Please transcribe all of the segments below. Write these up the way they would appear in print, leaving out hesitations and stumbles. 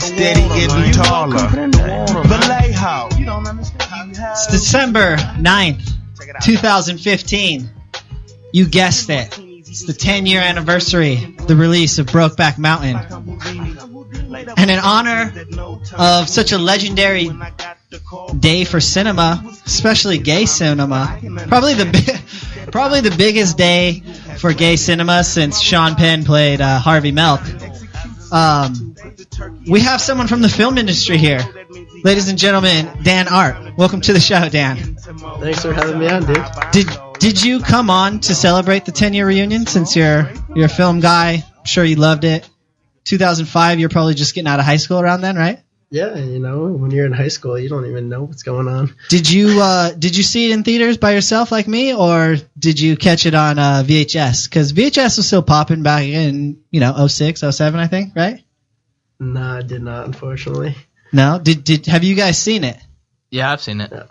steady getting taller. Vallejo. It's December 9th, 2015. You guessed it. It's the 10-year anniversary of the release of Brokeback Mountain. And in honor of such a legendary day for cinema, especially gay cinema, probably the biggest day for gay cinema since Sean Penn played Harvey Milk. We have someone from the film industry here. Ladies and gentlemen, Dan Art. Welcome to the show, Dan. Thanks for having me on, dude. Did you come on to celebrate the 10-year reunion since you're a film guy? I'm sure you loved it. 2005, you're probably just getting out of high school around then, right? Yeah, when you're in high school, you don't even know what's going on. Did you see it in theaters by yourself like me, or did you catch it on VHS? Because VHS was still popping back in 06, 07, I think, right? No, I did not, unfortunately. No? Have you guys seen it? Yeah, I've seen it. Yeah.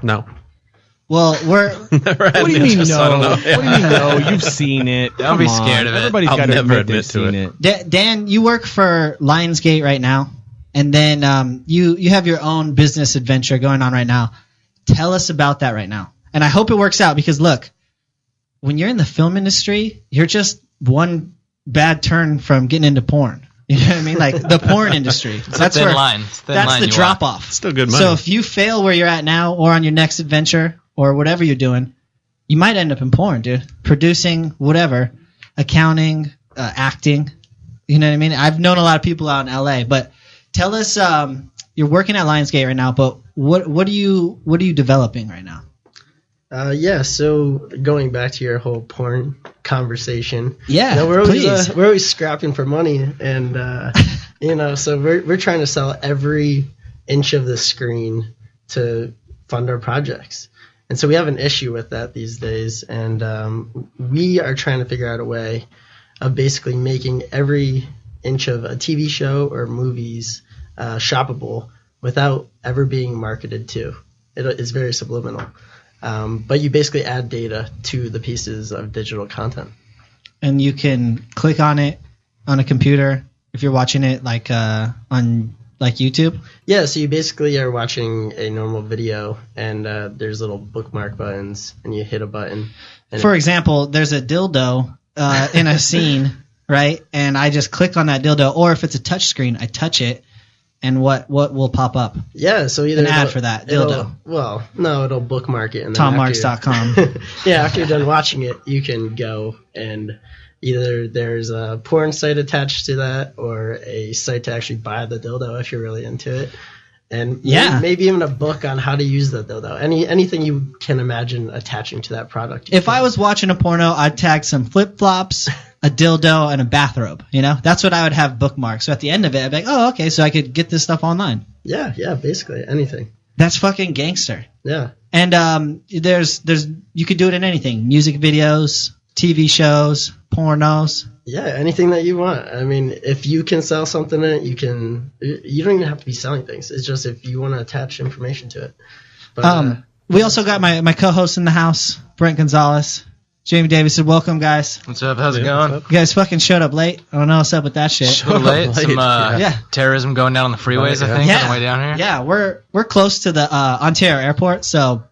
No. Well, what do you mean no? I don't know. What do you mean no? You've seen it. Don't be scared of it. Everybody's got to admit they've seen it. Dan, you work for Lionsgate right now, and then you have your own business adventure going on right now. Tell us about that right now. And I hope it works out because, look, when you're in the film industry, you're just one bad turn from getting into porn. You know what I mean? Like the porn industry. That's the line. That's the drop off. Still good money. So if you fail where you're at now or on your next adventure or whatever you're doing, you might end up in porn, dude. Producing, whatever, accounting, acting. You know what I mean? I've known a lot of people out in LA, but tell us, you're working at Lionsgate right now, but what are you developing right now? So going back to your whole porn conversation, we're always scrapping for money, and so we're trying to sell every inch of the screen to fund our projects, and so we have an issue with that these days, and we are trying to figure out a way of basically making every inch of a TV show or movies shoppable without ever being marketed to. It's very subliminal. But you basically add data to the pieces of digital content. And you can click on it on a computer if you're watching it like on like YouTube? Yeah, so you basically are watching a normal video, and there's little bookmark buttons, and you hit a button. For example, there's a dildo in a scene, right? And I just click on that dildo, or if it's a touch screen, I touch it. And what will pop up? Yeah, so either an ad for that dildo. It'll bookmark it. And TomMarks.com. Yeah, after you're done watching it, you can go and either there's a porn site attached to that, or a site to actually buy the dildo if you're really into it, and maybe even a book on how to use the dildo. Anything you can imagine attaching to that product. If I was watching a porno, I'd tag some flip flops, a dildo, and a bathrobe. That's what I would have bookmarked. So at the end of it, I'd be like, oh, okay, so I could get this stuff online. Yeah, basically anything. That's fucking gangster. Yeah. And there's you could do it in anything: music videos, TV shows, pornos. Yeah, anything that you want. I mean, if you can sell something in it, you don't even have to be selling things. It's just if you want to attach information to it. But, we also got my co-host in the house, Brent Gonzalez. Jamie Davidson, welcome, guys. What's up? How's it going? You guys fucking showed up late. I don't know what's up with that shit. Showed up late. Some terrorism going down on the freeways, I think, on the way down here. Yeah, we're close to the Ontario airport, so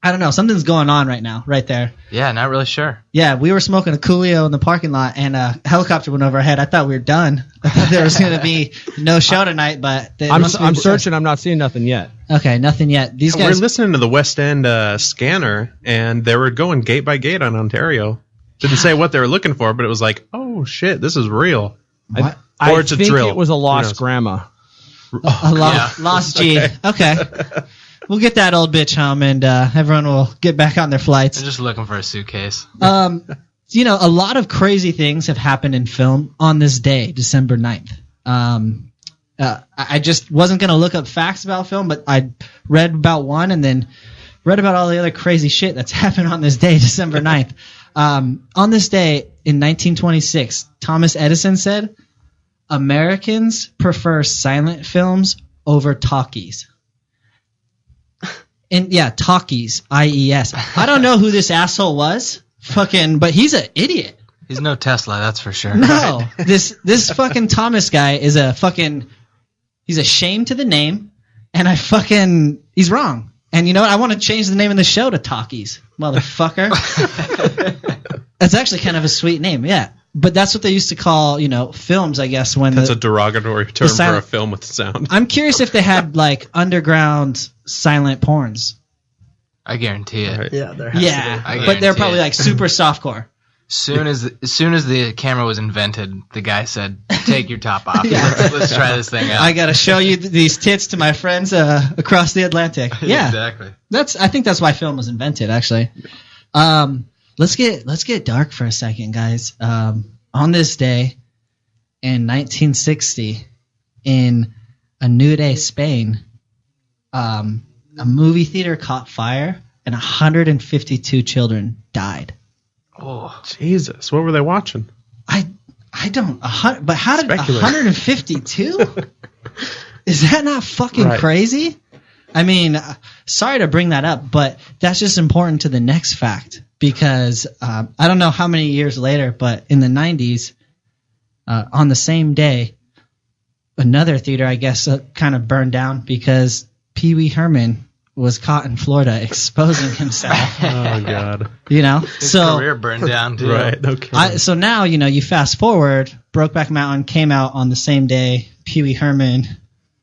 I don't know. Something's going on right now, right there. Yeah, not really sure. Yeah, we were smoking a Coolio in the parking lot, and a helicopter went over our head. I thought we were done. I thought there was going to be no show tonight, but I'm searching. I'm not seeing nothing yet. Okay, nothing yet. These guys. We're listening to the West End scanner, and they were going gate by gate on Ontario. Didn't say what they were looking for, but it was like, oh shit, this is real. I it's a think drill. It was a lost grandma. Lost G. Okay. We'll get that old bitch home, and everyone will get back on their flights. They're just looking for a suitcase. A lot of crazy things have happened in film on this day, December 9th. I just wasn't going to look up facts about film, but I read about one and then read about all the other crazy shit that's happened on this day, December 9th. On this day in 1926, Thomas Edison said, Americans prefer silent films over talkies. And talkies, IES. I don't know who this asshole was, but he's an idiot. He's no Tesla, that's for sure. No, this fucking Thomas guy is he's a shame to the name, and he's wrong. And you know what? I want to change the name of the show to Talkies, motherfucker. That's actually kind of a sweet name, yeah. But that's what they used to call, films, I guess. That's a derogatory term for a film with sound. I'm curious if they had, underground silent porns. I guarantee it. Right. Yeah, there has to be. But they're probably, super softcore. As soon as the camera was invented, the guy said, take your top off. Let's try this thing out. I got to show you these tits to my friends across the Atlantic. Yeah. Exactly. I think that's why film was invented, actually. Let's get dark for a second, guys. On this day in 1960, in Anude, Spain, a movie theater caught fire and 152 children died. Oh, Jesus! What were they watching? I don't. But how did 152? Is that not fucking crazy? I mean, sorry to bring that up, but that's just important to the next fact. Because I don't know how many years later, but in the 90s, on the same day, another theater, I guess, kind of burned down because PeeWee Herman was caught in Florida exposing himself. Oh, God. His career burned down, too. Right, okay. So now, you fast forward, Brokeback Mountain came out on the same day PeeWee Herman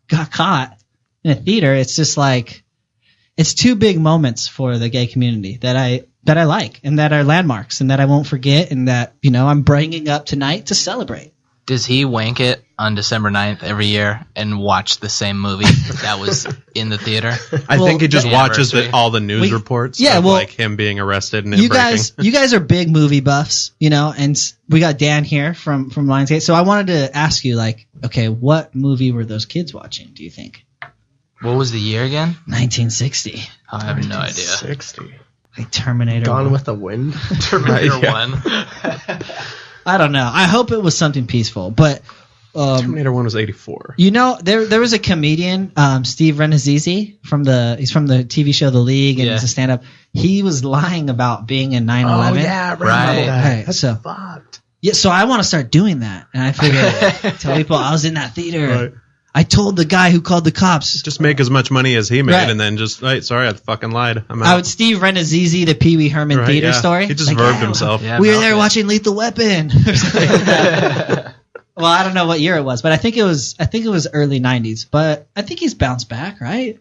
got caught in a theater. It's just it's two big moments for the gay community that I like and that are landmarks and that I won't forget and that, I'm bringing up tonight to celebrate. Does he wank it on December 9th every year and watch the same movie that was in the theater? I think he just watches all the news reports of him being arrested and you guys are big movie buffs, and we got Dan here from Lionsgate. So I wanted to ask you, okay, what movie were those kids watching, do you think? What was the year again? 1960. I have no idea. 60. Terminator. Gone with the Wind. Terminator 1. I don't know. I hope it was something peaceful, but Terminator 1 was 84. There was a comedian, Steve Renazizi from the TV show The League, and he's a stand-up. He was lying about being in 9/11. Oh yeah, right. That's fucked. Yeah, so I want to start doing that, and I figured tell people I was in that theater. Right. I told the guy who called the cops. Just make as much money as he made, and then just, sorry, I fucking lied. I'm out. I would Steve Renazizi, the PeeWee Herman theater story. He just verbed himself. Yeah, we were there watching Lethal Weapon. Well, I don't know what year it was, but I think it was early 90s. But I think he's bounced back, right?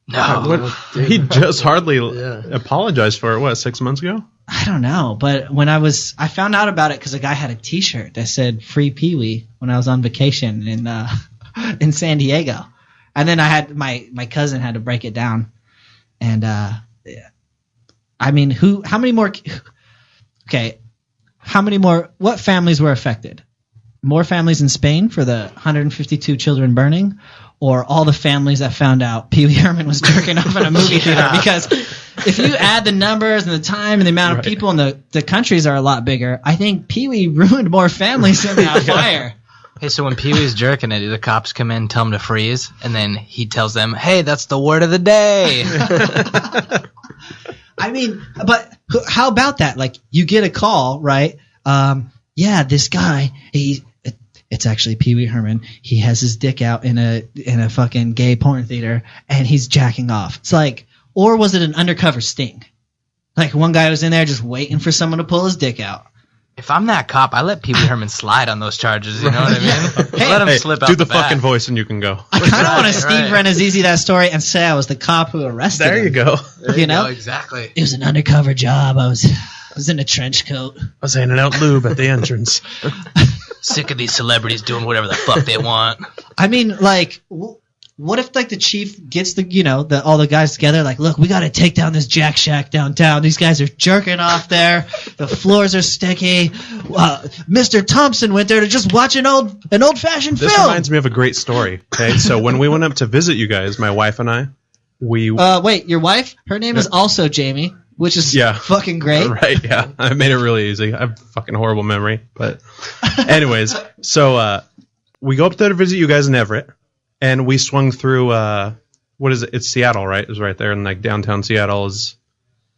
No. He just hardly apologized for it, 6 months ago? I don't know, but when I found out about it because a guy had a T-shirt that said "Free Pee-wee" when I was on vacation in San Diego, and then I had my cousin had to break it down, and I mean, how many more? Okay, what families were affected? More families in Spain for the 152 children burning, or all the families that found out PeeWee Herman was jerking off in a movie theater? Because if you add the numbers and the time and the amount of people and the countries are a lot bigger, I think PeeWee ruined more families than that fire. Hey, so when Pee-wee's jerking it, the cops come in, tell him to freeze, and then he tells them, hey, that's the word of the day. I mean, but how about that? You get a call, right? This guy, it's actually PeeWee Herman. He has his dick out in a fucking gay porn theater, and he's jacking off. It's or was it an undercover sting? One guy was in there just waiting for someone to pull his dick out. If I'm that cop, I let PeeWee Herman slide on those charges. You know what I mean? Let him slip out. Do the fucking voice, and you can go. I kind of want to Steve Renazizi that story and say I was the cop who arrested him. There you go. There you know exactly. It was an undercover job. I was in a trench coat. I was handing out lube at the entrance. Sick of these celebrities doing whatever the fuck they want. I mean, what if the chief gets all the guys together? Look, we got to take down this Jack Shack downtown. These guys are jerking off there. The floors are sticky. Mr. Thompson went there to just watch an old fashioned film. This reminds me of a great story. Okay, so when we went up to visit you guys, my wife and I, wait, your wife? Her name is also Jamie. Which is fucking great. Right, yeah. I made it really easy. I have fucking horrible memory. But anyways, so we go up there to visit you guys in Everett, and we swung through, what is it? It's Seattle, right? It was right there, and downtown Seattle is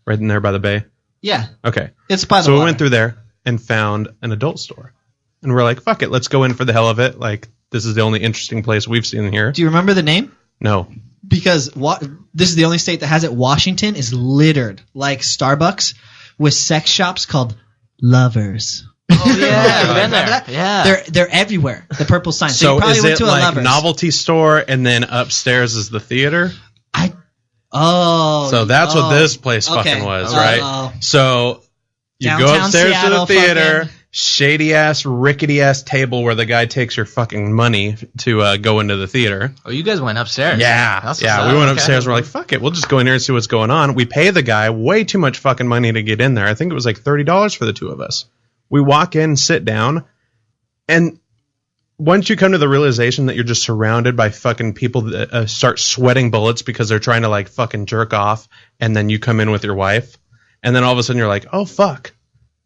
right in there by the bay. Yeah. Okay. It's by the water. So we went through there, and found an adult store. And we're like, fuck it, let's go in for the hell of it. Like, this is the only interesting place we've seen here. Do you remember the name? No. Because this is the only state that has it. Washington is littered, like Starbucks, with sex shops called Lovers. Oh yeah, I've been there. Yeah, they're everywhere. The purple sign. So So you probably is went it to a like Lovers. novelty store and then upstairs is the theater? Oh. So that's what this place okay. fucking was, right? Oh. So you go Downtown upstairs Seattle, to the theater, fucking- shady ass, rickety ass table where the guy takes your fucking money to go into the theater. Oh, you guys went upstairs. Yeah, That's yeah. what's We up. went Okay. upstairs. We're like, fuck it, we'll just go in here and see what's going on. We pay the guy way too much fucking money to get in there. I think it was like $30 for the two of us. We walk in, sit down, and once you come to the realization that you're just surrounded by fucking people that start sweating bullets because they're trying to like fucking jerk off, and then you come in with your wife, and then all of a sudden you're like, oh fuck.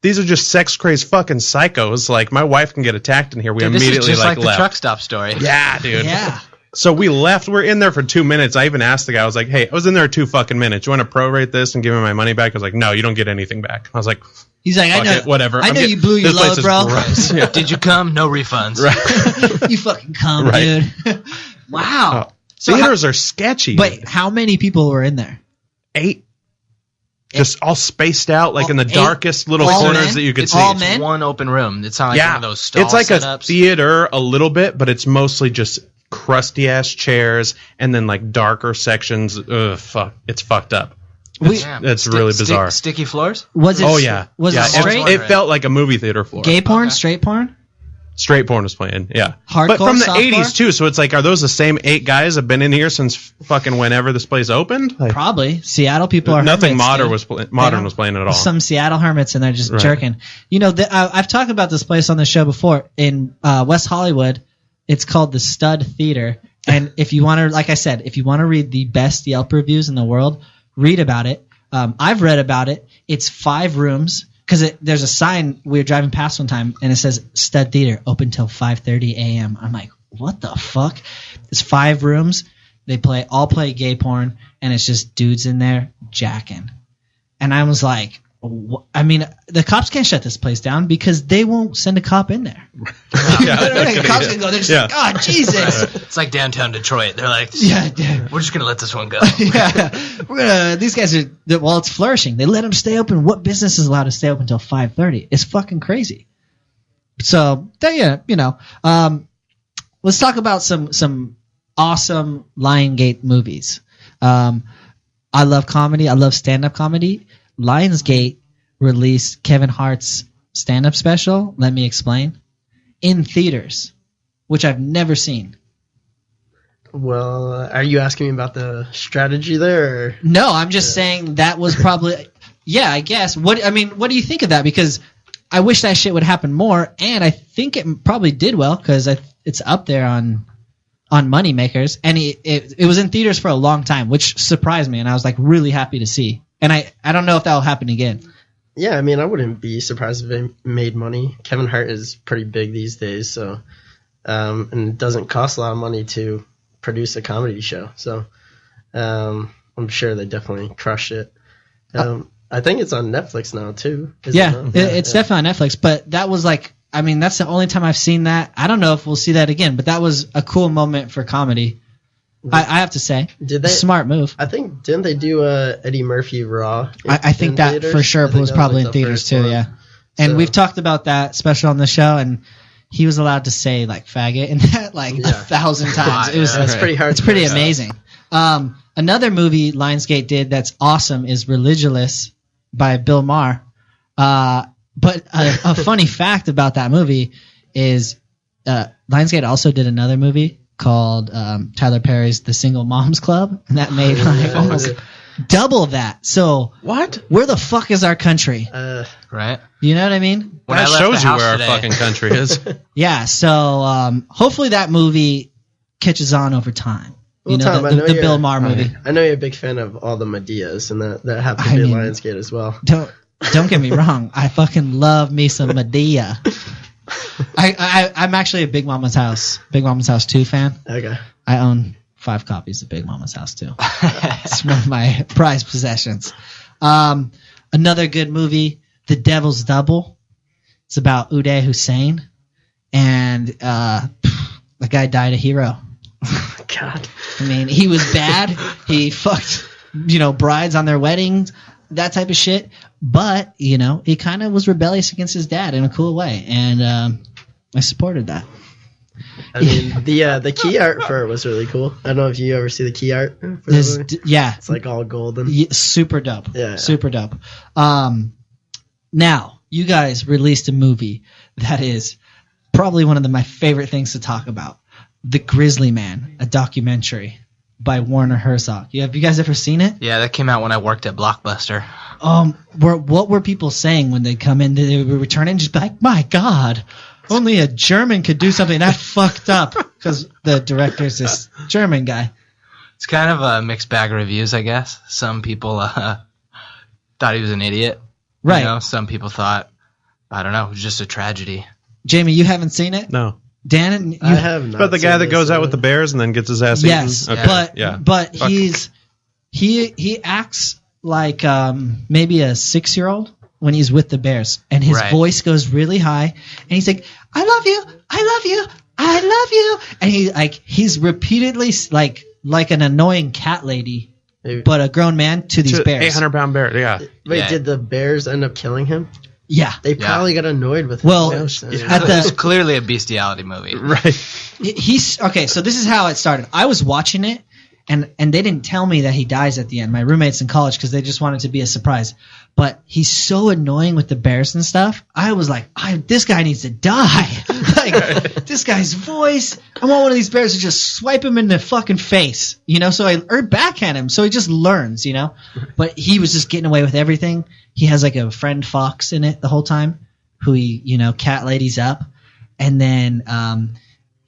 These are just sex crazed fucking psychos. Like, my wife can get attacked in here. We Dude, this immediately is just like left. the truck stop story. Yeah, dude. Yeah. So we left. We're in there for 2 minutes. I even asked the guy. I was like, "Hey, I was in there 2 fucking minutes. You want to prorate this and give me my money back?" I was like, "No, you don't get anything back." I was like, He's like, I "Fuck know, it, whatever." I know you blew your this place load, is bro. gross. Yeah. Did you come? No refunds. Right. You fucking cum, Right. dude. Wow. Theaters are sketchy. But how many people were in there? 8. Just all spaced out, like in the 8? darkest little All corners men? that you could It's see. all it's men? one open room. It's not like one of those stall it's like setups. a theater a little bit, but it's mostly just crusty ass chairs and then like darker sections. Ugh, fuck, it's fucked up. Damn. It's really bizarre. Sticky floors? Was it? Oh yeah, Was yeah. it straight? It felt like a movie theater floor. Gay porn? Okay. Straight porn? Straight porn was playing, yeah. Hardcore, but from the softcore? 80s too, so it's like, are those the same 8 guys that have been in here since fucking whenever this place opened? Like, Probably. Seattle people are nothing hermits, modern dude. was They modern don't- was playing at all. Some Seattle hermits and they're just Right. jerking. You know, I've talked about this place on the show before in West Hollywood. It's called the Stud Theater, and if you want to, like I said, if you want to read the best Yelp reviews in the world, read about it. I've read about it. It's 5 rooms. Because there's a sign we were driving past one time, and it says Stud Theater, open till 5:30 a.m. I'm like, what the fuck? It's 5 rooms. They all play gay porn, and it's just dudes in there jacking. And I was like, I mean, the cops can't shut this place down because they won't send a cop in there. Yeah, The cops can go. They're just like, oh, Jesus. It's like downtown Detroit. They're like, Yeah, dude. we're just going to let this one go. Yeah, these guys are. Well, it's flourishing. They let them stay open. What business is allowed to stay open until 5:30? It's fucking crazy. So yeah, you know, let's talk about some awesome Lionsgate movies. I love comedy. I love stand-up comedy. Lionsgate released Kevin Hart's stand-up special. Let me explain. In theaters, which I've never seen. Well, are you asking me about the strategy there? Or? No, I'm just saying that was probably, yeah, I guess. What do you think of that? Because I wish that shit would happen more, and I think it probably did well because it's up there on Moneymakers, and it was in theaters for a long time, which surprised me, and I was like really happy to see. And I don't know if that will happen again. Yeah, I mean, I wouldn't be surprised if it made money. Kevin Hart is pretty big these days, so and it doesn't cost a lot of money to produce a comedy show. So I'm sure they definitely crushed it. I think it's on Netflix now too. Yeah, it's definitely on Netflix. But that was like, I mean, that's the only time I've seen that. I don't know if we'll see that again, but that was a cool moment for comedy. I have to say, Did they? Smart move. I think didn't they do Eddie Murphy Raw? I think in that theaters? for sure I think was that probably like in the theaters first too. one. Yeah, and So- we've talked about that special on the show, and he was allowed to say like faggot in that like 1,000 times. It was That's pretty hard. It's to pretty miss. amazing. Another movie Lionsgate did that's awesome is Religulous by Bill Maher. But a funny fact about that movie is Lionsgate also did another movie called Tyler Perry's The Single Moms Club, and that made like almost double that. So What? where the fuck is our country? Right? You know what I mean? When I That left shows the you house where today- our fucking country is. Yeah. So hopefully that movie catches on over time. You Well, know, Tom, I the you're- Bill Maher movie. I know you're a big fan of all the Medeas, and that happened to I be mean- Lionsgate as well. Don't get me wrong. I fucking love me some Medea. I'm actually a Big Mama's House 2 fan. Okay. I own 5 copies of Big Mama's House 2. It's one of my prized possessions. Another good movie, The Devil's Double. It's about Uday Hussein, and the guy died a hero. God. I mean, he was bad. He fucked, brides on their weddings, that type of shit. But, he kind of was rebellious against his dad in a cool way, and I supported that. I mean, the key art for it was really cool. I don't know if you ever see the key art for the movie. Yeah. It's like all golden. Yeah, super dope. Yeah. Super dope. Now, you guys released a movie that is probably one of my favorite things to talk about. The Grizzly Man, a documentary by Werner Herzog. Have you guys ever seen it? Yeah, that came out when I worked at Blockbuster. What were people saying when they come in? They were returning, just like, my God, only a German could do something that fucked up, because the director's this German guy. It's kind of a mixed bag of reviews, I guess. Some people thought he was an idiot. Right. Some people thought, I don't know, it was just a tragedy. Jamie, you haven't seen it? No. Dan, I have not. But the guy that goes out with the bears and then gets his ass eaten? Yes, Okay. but Fuck. he acts like maybe a 6-year-old when he's with the bears, and his voice goes really high, and he's like, I love you, I love you, I love you, and he's repeatedly like an annoying cat lady, but a grown man to these bears. 800-pound bear, yeah. Wait, did the bears end up killing him? Yeah. They probably got annoyed with him. Well, it's clearly a bestiality movie. Right. So this is how it started. I was watching it, and they didn't tell me that he dies at the end. My roommates in college, because they just wanted to be a surprise. But he's so annoying with the bears and stuff. I was like, this guy needs to die. This guy's voice. I want one of these bears to just swipe him in the fucking face, or backhand him, so he just learns, But he was just getting away with everything. He has like a friend fox in it the whole time, who he, cat ladies up, and then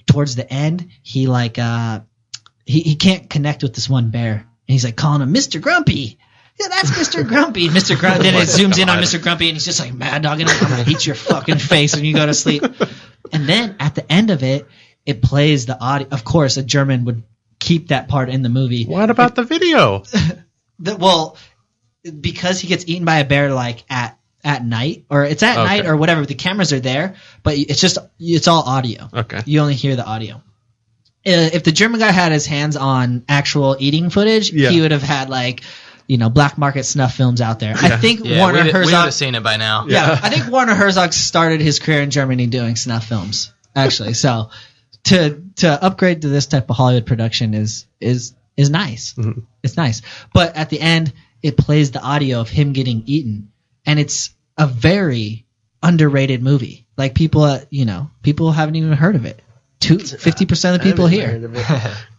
towards the end, he he can't connect with this one bear, and he's like calling him Mr. Grumpy. Yeah, that's Mr. Grumpy. Mr. Grumpy. Then it zooms in on Mr. Grumpy, and he's just like mad dogging him. I'm gonna eat your fucking face when you go to sleep. And then at the end of it, it plays the audio. Of course, a German would keep that part in the movie. What about the video? Because he gets eaten by a bear at night, or it's at night or whatever. The cameras are there, but it's all audio. Okay. You only hear the audio. If the German guy had his hands on actual eating footage, he would have had black market snuff films out there. I think Werner Herzog we would have seen it by now. Yeah, I think Werner Herzog started his career in Germany doing snuff films, actually. So to upgrade to this type of Hollywood production is nice. Mm-hmm. It's nice. But at the end, it plays the audio of him getting eaten, and it's a very underrated movie. Like people haven't even heard of it. 50% of the people here.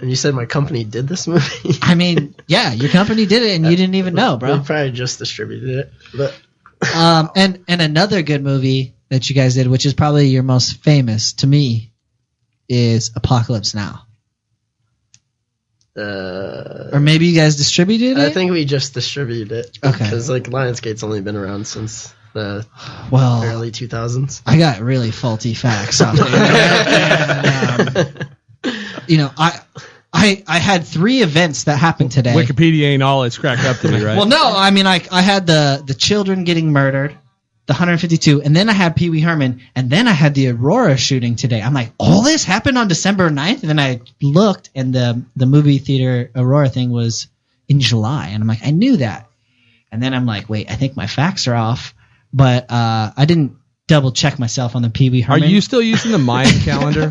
And you said my company did this movie? I mean, yeah, your company did it, and you didn't even know, bro. We probably just distributed it. But and another good movie that you guys did, which is probably your most famous to me, is Apocalypse Now. Or maybe you guys distributed it? I think we just distributed it. Okay. Because Lionsgate's only been around since the early 2000s. I got really faulty facts out there. And, I had 3 events that happened today. Wikipedia ain't all it's cracked up to be, right? Well, no, I mean, I had the children getting murdered, the 152, and then I had PeeWee Herman, and then I had the Aurora shooting today. I'm like, all this happened on December 9th? And then I looked, and the movie theater Aurora thing was in July. And I'm like, I knew that. And then I'm like, wait, I think my facts are off. But I didn't double check myself on the PeeWee Herman. Are you still using the Mayan calendar?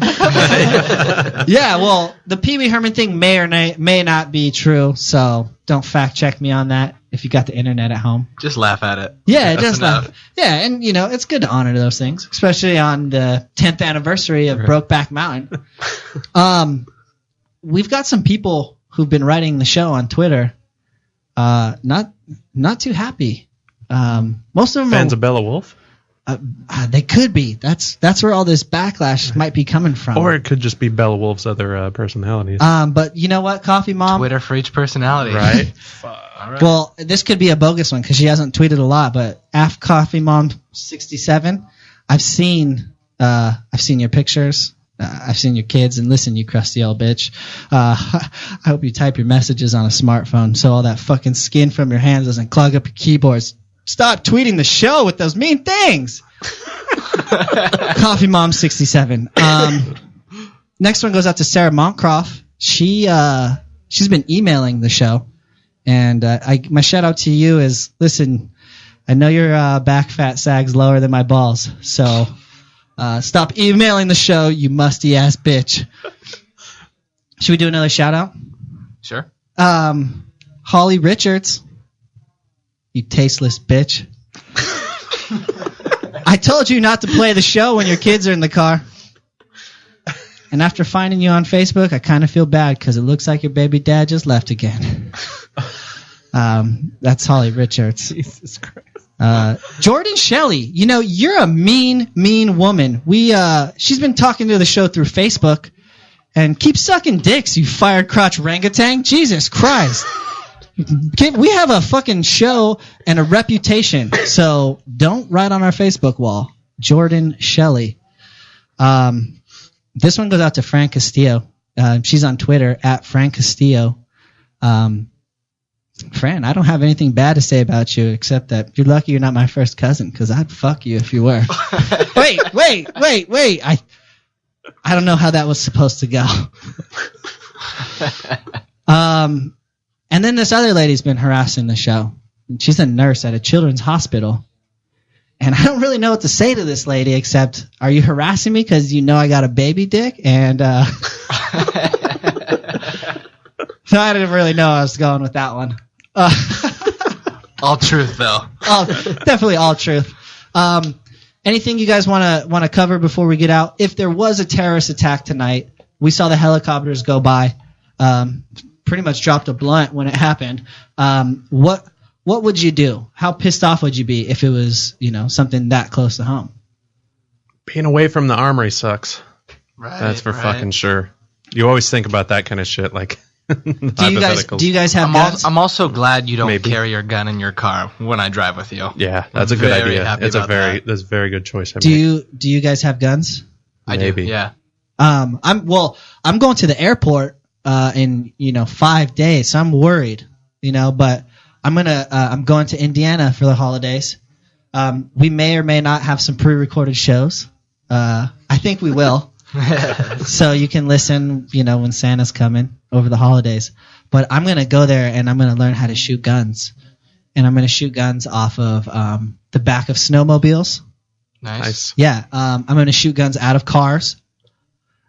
Yeah, well, the PeeWee Herman thing may or may not be true, so don't fact check me on that if you got the internet at home. Just laugh at it. Yeah, just laugh. Yeah, and it's good to honor those things, especially on the 10th anniversary of Brokeback Mountain. We've got some people who've been writing the show on Twitter, not too happy. Most of them fans of Bella Wolf. They could be. That's where all this backlash might be coming from. Or it could just be Bella Wolf's other personalities. But you know what, Coffee Mom? Twitter for each personality. Right. All right. Well, this could be a bogus one because she hasn't tweeted a lot. But Af Coffee Mom 67, I've seen your pictures. I've seen your kids, and listen, you crusty old bitch. I hope you type your messages on a smartphone so all that fucking skin from your hands doesn't clog up your keyboards. Stop tweeting the show with those mean things. Coffee Mom 67. Next one goes out to Sarah Montcroft. She's been emailing the show, and my shout out to you is, listen, I know your back fat sag's lower than my balls, so stop emailing the show, you musty ass bitch. Should we do another shout out? Sure. Holly Richards, you tasteless bitch. I told you not to play the show when your kids are in the car. And after finding you on Facebook, I kind of feel bad because it looks like your baby dad just left again. That's Holly Richards. Jesus Christ. Jordan Shelley, you're a mean woman. She's been talking to the show through Facebook, and keep sucking dicks, you fired crotch orangutan. Jesus Christ. We have a fucking show and a reputation, so don't write on our Facebook wall. Jordan Shelley. This one goes out to Fran Castillo. She's on Twitter at Fran Castillo. Fran, I don't have anything bad to say about you except that you're lucky you're not my first cousin, because I'd fuck you if you were. Wait. I don't know how that was supposed to go. And then this other lady's been harassing the show. She's a nurse at a children's hospital. And I don't really know what to say to this lady except, are you harassing me because you know I got a baby dick? And so I didn't really know I was going with that one. All truth, though. Definitely all truth. Anything you guys want to cover before we get out? If there was a terrorist attack tonight, we saw the helicopters go by. Pretty much dropped a blunt when it happened. What would you do? How pissed off would you be if it was, something that close to home? Being away from the armory sucks. Right. That's for fucking sure. You always think about that kind of shit, like do you guys have guns? I'm also glad you don't carry your gun in your car when I drive with you. Yeah, that's a good idea. That's a very good choice. Do you guys have guns? I do. Yeah. I'm going to the airport in 5 days, so I'm worried, but I'm going to Indiana for the holidays. We may or may not have some pre-recorded shows. I think we will. So you can listen, when Santa's coming over the holidays. But I'm going to go there and I'm going to learn how to shoot guns. And I'm going to shoot guns off of the back of snowmobiles. Nice. Yeah. I'm going to shoot guns out of cars.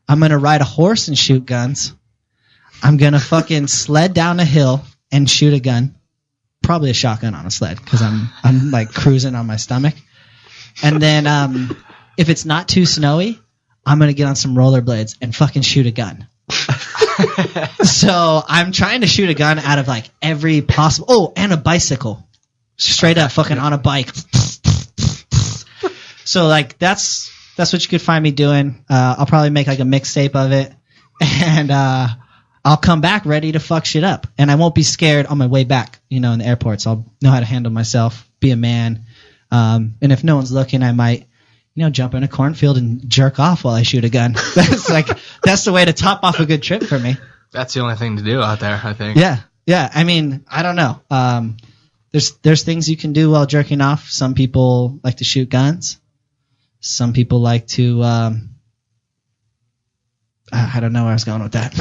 I'm going to ride a horse and shoot guns. I'm going to fucking sled down a hill and shoot a gun. Probably a shotgun on a sled because I'm like cruising on my stomach. And then if it's not too snowy, I'm going to get on some rollerblades and fucking shoot a gun. So I'm trying to shoot a gun out of like every possible... Oh, and a bicycle. Straight up fucking on a bike. So like that's what you could find me doing. I'll probably make like a mixtape of it. And I'll come back ready to fuck shit up. And I won't be scared on my way back, in the airports. I'll know how to handle myself, be a man. And if no one's looking, I might... jump in a cornfield and jerk off while I shoot a gun. That's the way to top off a good trip for me. That's the only thing to do out there, I think. Yeah. I mean, I don't know. There's things you can do while jerking off. Some people like to shoot guns. Some people like to. I don't know where I was going with that.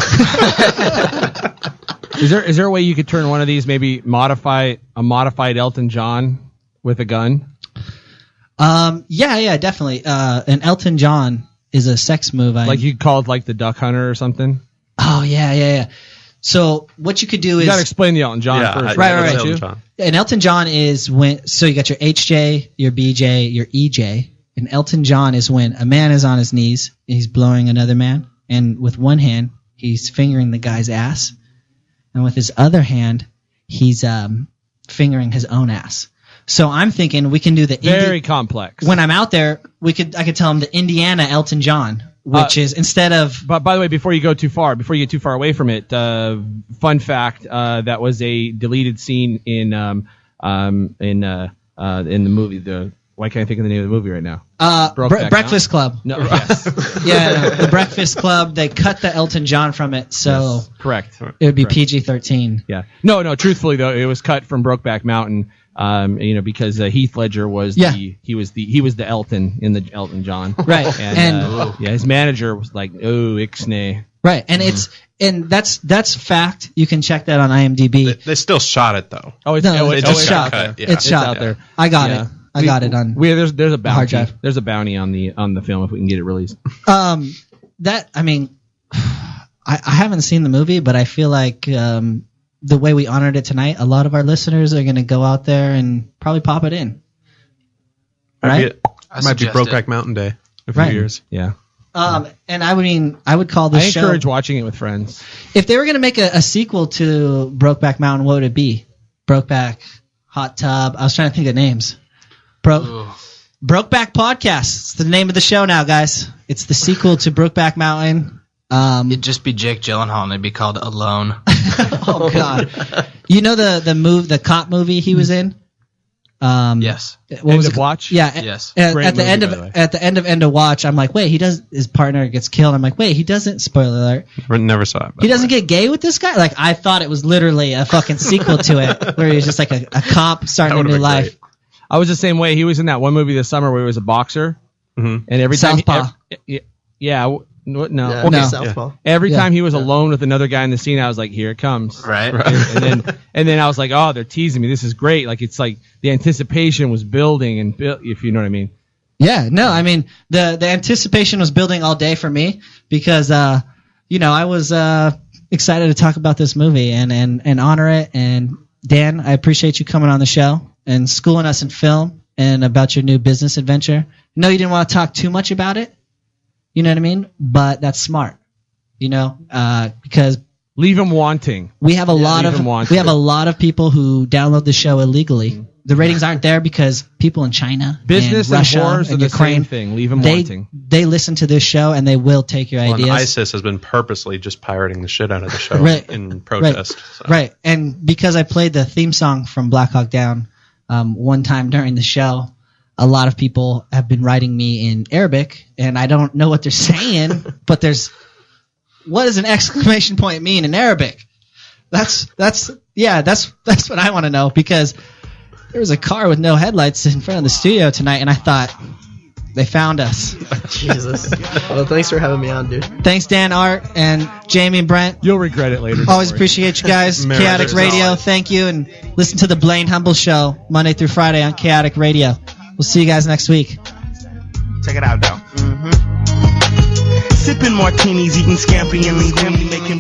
Is there a way you could turn one of these, maybe modify a modified Elton John with a gun? Yeah, definitely. And Elton John is a sex move. Like you called like the Duck Hunter or something? Oh, yeah. So what you could do is... You got to explain the Elton John first. Right. Elton John. And Elton John is when... So you got your HJ, your BJ, your EJ. And Elton John is when a man is on his knees, and he's blowing another man. And with one hand, he's fingering the guy's ass. And with his other hand, he's fingering his own ass. So I'm thinking we can do the very complex. When I'm out there, I could tell him the Indiana Elton John, which is instead of. But by the way, before you get too far away from it, fun fact: that was a deleted scene in the movie. Why can't I think of the name of the movie right now? Breakfast Club. No, yes. The Breakfast Club. They cut the Elton John from it, so yes, correct. It would be PG-13. Yeah. No. Truthfully though, it was cut from Brokeback Mountain. Because Heath Ledger was he was the Elton in the Elton John. Right. And his manager was like, oh, Ixnay. Right, and that's fact. You can check that on IMDb. They still shot it though. It's shot. It's shot out there. I got it. I got it on. There's a bounty. hard drive. There's a bounty on the film if we can get it released. I haven't seen the movie, but I feel like the way we honored it tonight, a lot of our listeners are going to go out there and probably pop it in. Right? Might be Brokeback Mountain Day in a few years. Yeah. And I would call this show. I encourage watching it with friends. If they were going to make a sequel to Brokeback Mountain, what would it be? Brokeback, Hot Tub. I was trying to think of names. Brokeback Podcast. It's the name of the show now, guys. It's the sequel to Brokeback Mountain. It'd just be Jake Gyllenhaal and it'd be called Alone. Oh God! You know the cop movie he was in? Yes. What was End of Watch? Yeah. Yes. At the movie, end by the way. at the end of Watch, I'm like, wait, his partner gets killed. I'm like, wait, he doesn't. Spoiler alert. Never saw it. He doesn't get gay with this guy. Like I thought it was literally a fucking sequel to it, where he's just like a cop starting a new life. Great. I was the same way. He was in that one movie this summer where he was a boxer, and every time Southpaw. Southpaw. Every time he was alone with another guy in the scene, I was like, "Here it comes!" Right. And then I was like, "Oh, they're teasing me. This is great." Like it's like the anticipation was building and if you know what I mean. Yeah, no, I mean the anticipation was building all day for me because I was excited to talk about this movie and honor it. And Dan, I appreciate you coming on the show and schooling us in film and about your new business adventure. No, you didn't want to talk too much about it. You know what I mean? But that's smart. Because Leave them wanting. we have a lot of people who download the show illegally. The ratings aren't there because people in China, Business and Russia, and whores are and the Ukraine, same thing. Leave them wanting. they listen to this show and they will take your And ideas. ISIS has been purposely just pirating the shit out of the show Right. in protest. So. Right. And because I played the theme song from Black Hawk Down one time during the show, a lot of people have been writing me in Arabic, and I don't know what they're saying, but what does an exclamation point mean in Arabic? That's what I want to know, because there was a car with no headlights in front of the studio tonight, and I thought, they found us. Jesus. Well, thanks for having me on, dude. Thanks, Dan, Art, and Jamie and Brent. You'll regret it later. Always appreciate you guys. Merry Chaotic Christmas. Radio, thank you. And listen to the Blaine Humble Show Monday through Friday on Chaotic Radio. We'll see you guys next week. Check it out, though. Sipping martinis, eating scampi, and making